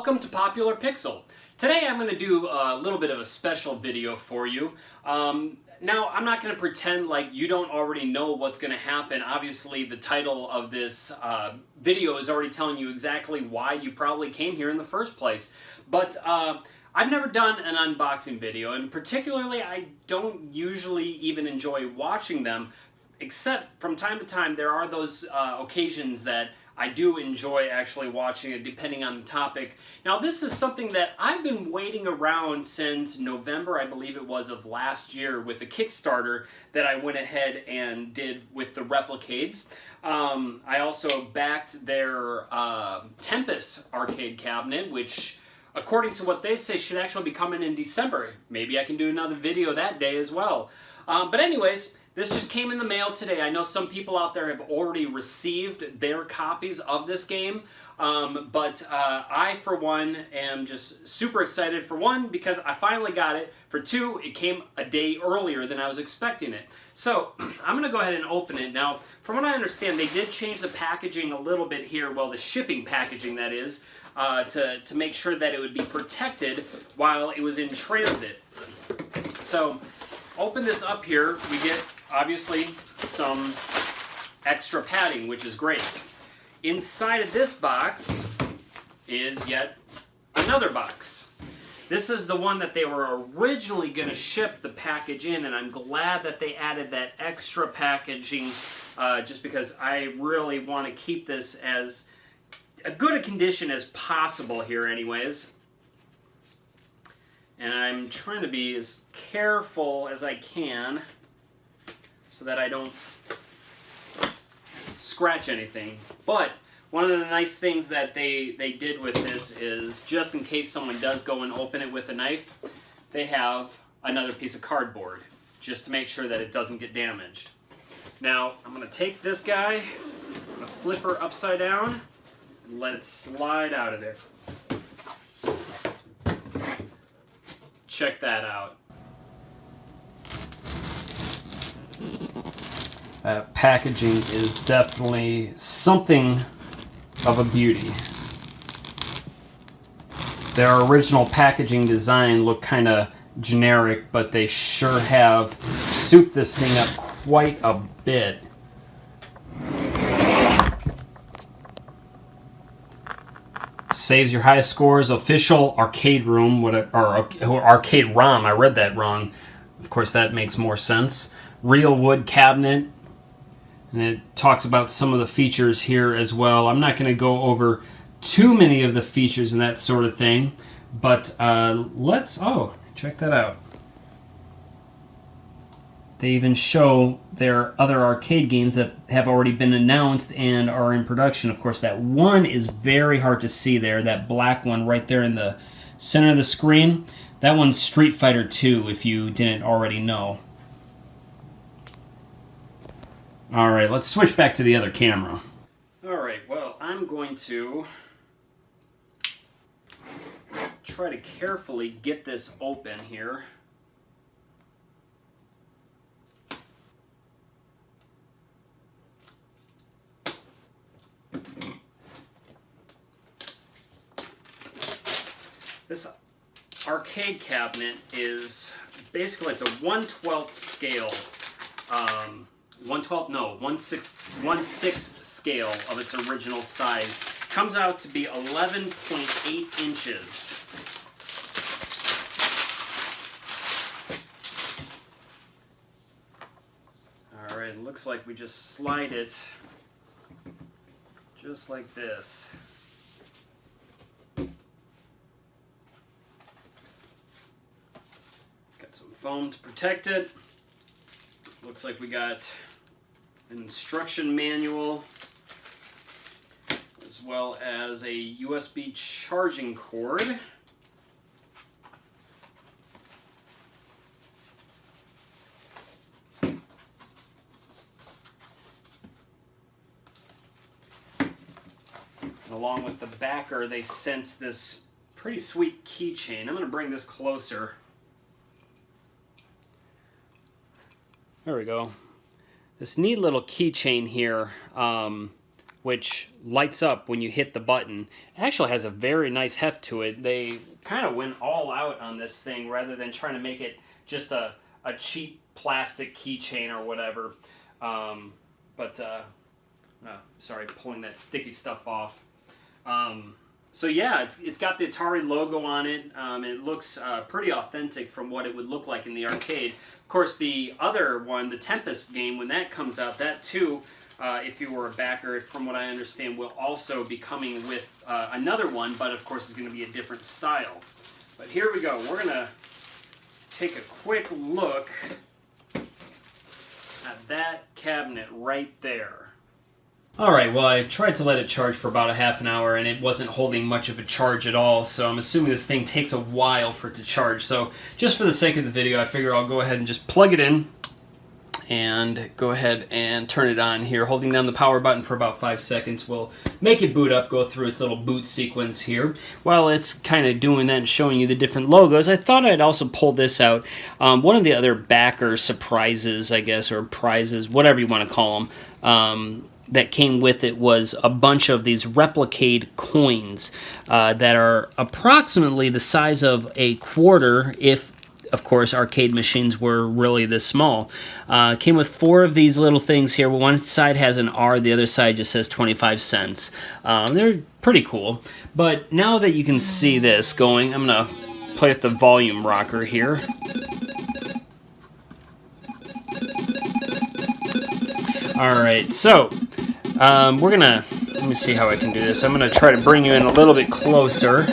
Welcome to Popular Pixel. Today I'm going to do a little bit of a special video for you. Now I'm not going to pretend like you don't already know what's going to happen. Obviously the title of this video is already telling you exactly why you probably came here in the first place. But I've never done an unboxing video, and particularly I don't usually even enjoy watching them, except from time to time there are those occasions that I do enjoy actually watching it, depending on the topic. Now this is something that I've been waiting around since November, I believe it was, of last year with the Kickstarter that I went ahead and did with the Replicades. I also backed their Tempest arcade cabinet, which according to what they say should actually be coming in December. Maybe I can do another video that day as well. But anyways, this just came in the mail today. I know some people out there have already received their copies of this game, but I, for one, am just super excited. For one, because I finally got it. For two, it came a day earlier than I was expecting it. So I'm going to go ahead and open it. Now, from what I understand, they did change the packaging a little bit here, well, the shipping packaging, that is, to make sure that it would be protected while it was in transit. So, open this up here, we get obviously some extra padding, which is great. Inside of this box is yet another box. This is the one that they were originally going to ship the package in, and I'm glad that they added that extra packaging just because I really want to keep this as good a condition as possible here anyways. And I'm trying to be as careful as I can so that I don't scratch anything. But one of the nice things that they did with this is, just in case someone does go and open it with a knife, they have another piece of cardboard just to make sure that it doesn't get damaged. Now, I'm going to take this guy, I'm going to flip her upside down, and let it slide out of there. Check that out. Packaging is definitely something of a beauty. Their original packaging design looked kind of generic, but they sure have souped this thing up quite a bit. Saves your highest scores, official arcade room, or arcade ROM, I read that wrong. Of course, that makes more sense. Real wood cabinet, and it talks about some of the features here as well. I'm not going to go over too many of the features and that sort of thing, but check that out. They even show their other arcade games that have already been announced and are in production. Of course, that one is very hard to see there, that black one right there in the center of the screen. That one's Street Fighter 2, if you didn't already know. Alright, let's switch back to the other camera. Alright, well, I'm going to try to carefully get this open here. This arcade cabinet is basically, it's a 1/12 scale, 1/6 scale of its original size. Comes out to be 11.8 inches. Alright, it looks like we just slide it just like this. Some foam to protect it. Looks like we got an instruction manual as well as a USB charging cord. Along with the backer, they sent this pretty sweet keychain. I'm going to bring this closer. There we go. This neat little keychain here which lights up when you hit the button. It actually has a very nice heft to it. They kind of went all out on this thing rather than trying to make it just a cheap plastic keychain or whatever. Sorry, pulling that sticky stuff off. So yeah, it's got the Atari logo on it. It looks pretty authentic from what it would look like in the arcade. Of course, the other one, the Tempest game, when that comes out, that too, if you were a backer, from what I understand, will also be coming with another one, but of course it's going to be a different style. But here we go. We're going to take a quick look at that cabinet right there. Alright, well, I tried to let it charge for about a half an hour and it wasn't holding much of a charge at all, so I'm assuming this thing takes a while for it to charge. So just for the sake of the video, I figure I'll go ahead and just plug it in and go ahead and turn it on here. Holding down the power button for about 5 seconds will make it boot up, go through its little boot sequence here. While it's kind of doing that and showing you the different logos, I thought I'd also pull this out. One of the other backer surprises, I guess, or prizes, whatever you want to call them, that came with it was a bunch of these Replicade coins that are approximately the size of a quarter if, of course, arcade machines were really this small. Came with 4 of these little things here. One side has an R, the other side just says 25 cents. They're pretty cool. But now that you can see this going, I'm going to play with the volume rocker here. Alright, so we're going to, let me see how I can do this. I'm going to try to bring you in a little bit closer.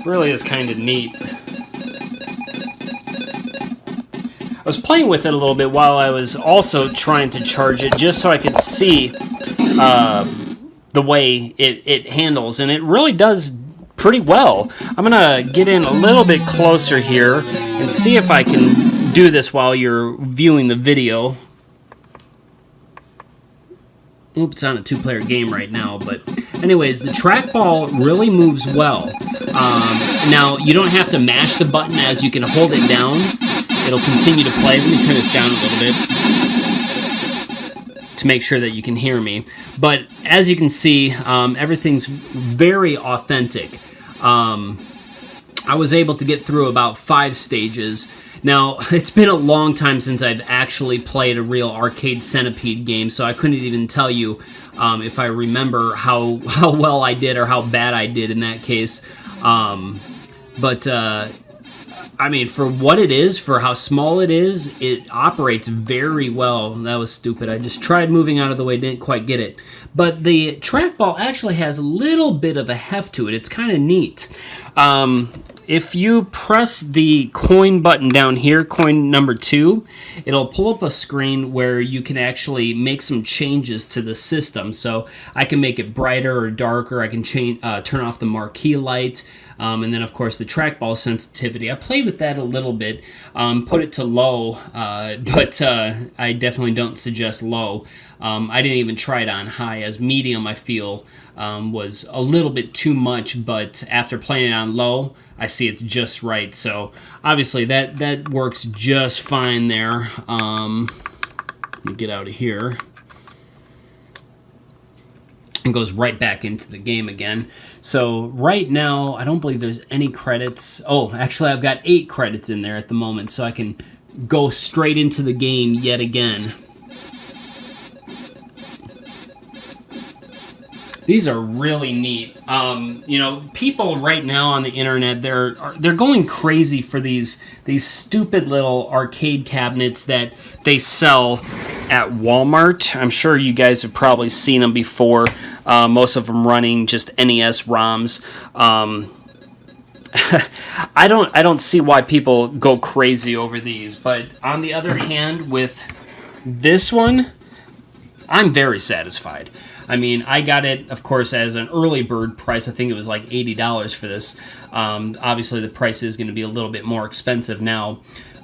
Really is kind of neat. I was playing with it a little bit while I was also trying to charge it, just so I could see the way it handles, and it really does pretty well. I'm gonna get in a little bit closer here and see if I can do this while you're viewing the video. Oops, it's on a 2-player game right now, but anyways, the trackball really moves well. Now, you don't have to mash the button, as you can hold it down. It'll continue to play. Let me turn this down a little bit to make sure that you can hear me. But as you can see, everything's very authentic. I was able to get through about 5 stages. Now, it's been a long time since I've actually played a real arcade Centipede game, so I couldn't even tell you if I remember how well I did or how bad I did in that case. I mean, for what it is, for how small it is, it operates very well. That was stupid. I just tried moving out of the way, didn't quite get it. But the trackball actually has a little bit of a heft to it. It's kind of neat. If you press the coin button down here, coin number 2, it'll pull up a screen where you can actually make some changes to the system. So I can make it brighter or darker. I can change, turn off the marquee light. And then, of course, the trackball sensitivity. I played with that a little bit, put it to low, but I definitely don't suggest low. I didn't even try it on high, as medium, I feel, was a little bit too much, but after playing it on low, I see it's just right. So, obviously, that works just fine there. Let me get out of here. And goes right back into the game again. So right now, I don't believe there's any credits. Oh, actually, I've got 8 credits in there at the moment, so I can go straight into the game yet again. These are really neat. You know, people right now on the internet, they're going crazy for these stupid little arcade cabinets that they sell at Walmart. I'm sure you guys have probably seen them before. Most of them running just NES ROMs. I don't see why people go crazy over these. But on the other hand, with this one, I'm very satisfied. I mean, I got it, of course, as an early bird price. I think it was like $80 for this. Obviously, the price is going to be a little bit more expensive now.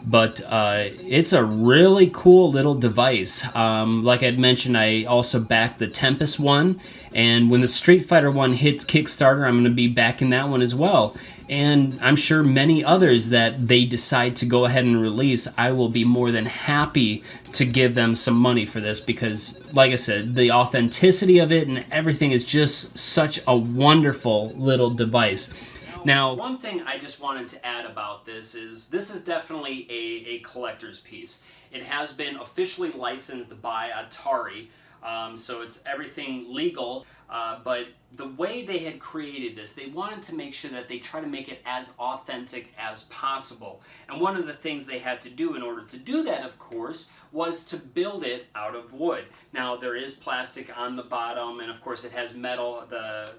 But it's a really cool little device. Like I'd mentioned, I also backed the Tempest one, and when the Street Fighter one hits Kickstarter, I'm going to be backing that one as well. And I'm sure many others that they decide to go ahead and release, I will be more than happy to give them some money for this, because, like I said, the authenticity of it and everything is just such a wonderful little device. Now, one thing I just wanted to add about this is definitely a collector's piece. It has been officially licensed by Atari, so it's everything legal, but the way they had created this, they wanted to make sure that they try to make it as authentic as possible. And one of the things they had to do in order to do that, of course, was to build it out of wood. Now, there is plastic on the bottom, and of course it has metal. The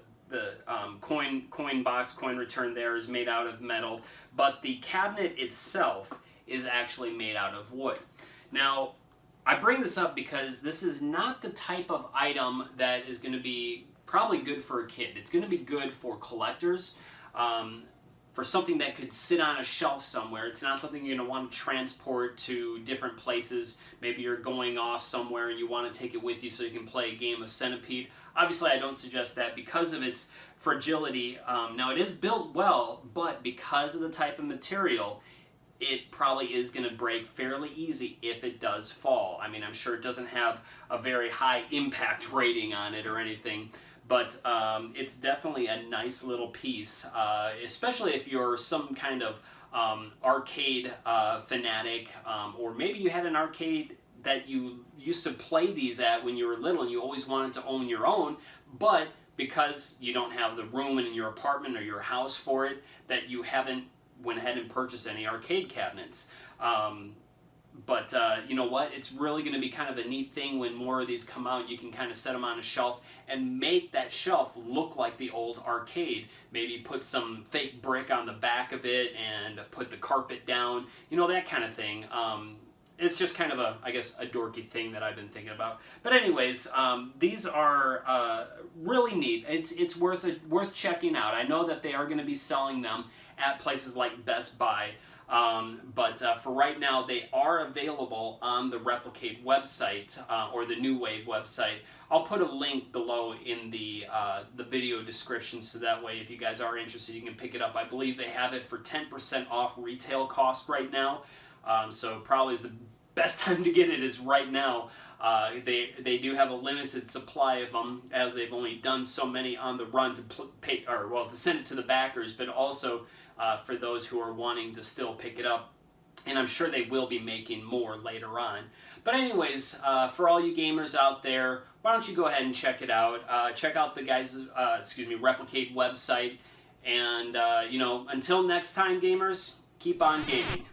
coin box, coin return there is made out of metal, but the cabinet itself is actually made out of wood. Now, I bring this up because this is not the type of item that is going to be probably good for a kid. It's going to be good for collectors, for something that could sit on a shelf somewhere. It's not something you're going to want to transport to different places. Maybe you're going off somewhere and you want to take it with you so you can play a game of Centipede. Obviously, I don't suggest that because of its fragility. Now, it is built well, but because of the type of material, it probably is going to break fairly easy if it does fall. I mean, I'm sure it doesn't have a very high impact rating on it or anything, but it's definitely a nice little piece, especially if you're some kind of arcade fanatic, or maybe you had an arcade that you used to play these at when you were little and you always wanted to own your own, but because you don't have the room in your apartment or your house for it, that you haven't went ahead and purchased any arcade cabinets. But you know what? It's really going to be kind of a neat thing when more of these come out. You can kind of set them on a shelf and make that shelf look like the old arcade. Maybe put some fake brick on the back of it and put the carpet down. You know, that kind of thing. It's just kind of I guess, a dorky thing that I've been thinking about. But anyways, these are really neat. It's worth checking out. I know that they are going to be selling them at places like Best Buy. But for right now, they are available on the Replicade website, or the New Wave website. I'll put a link below in the video description, so that way if you guys are interested, you can pick it up. I believe they have it for 10% off retail cost right now. So probably is the best time to get it is right now. They do have a limited supply of them, as they've only done so many on the run to to send it to the backers, but also for those who are wanting to still pick it up. And I'm sure they will be making more later on. But anyways, for all you gamers out there, why don't you go ahead and check it out. Check out the guys' Replicade website. And, you know, until next time, gamers, keep on gaming.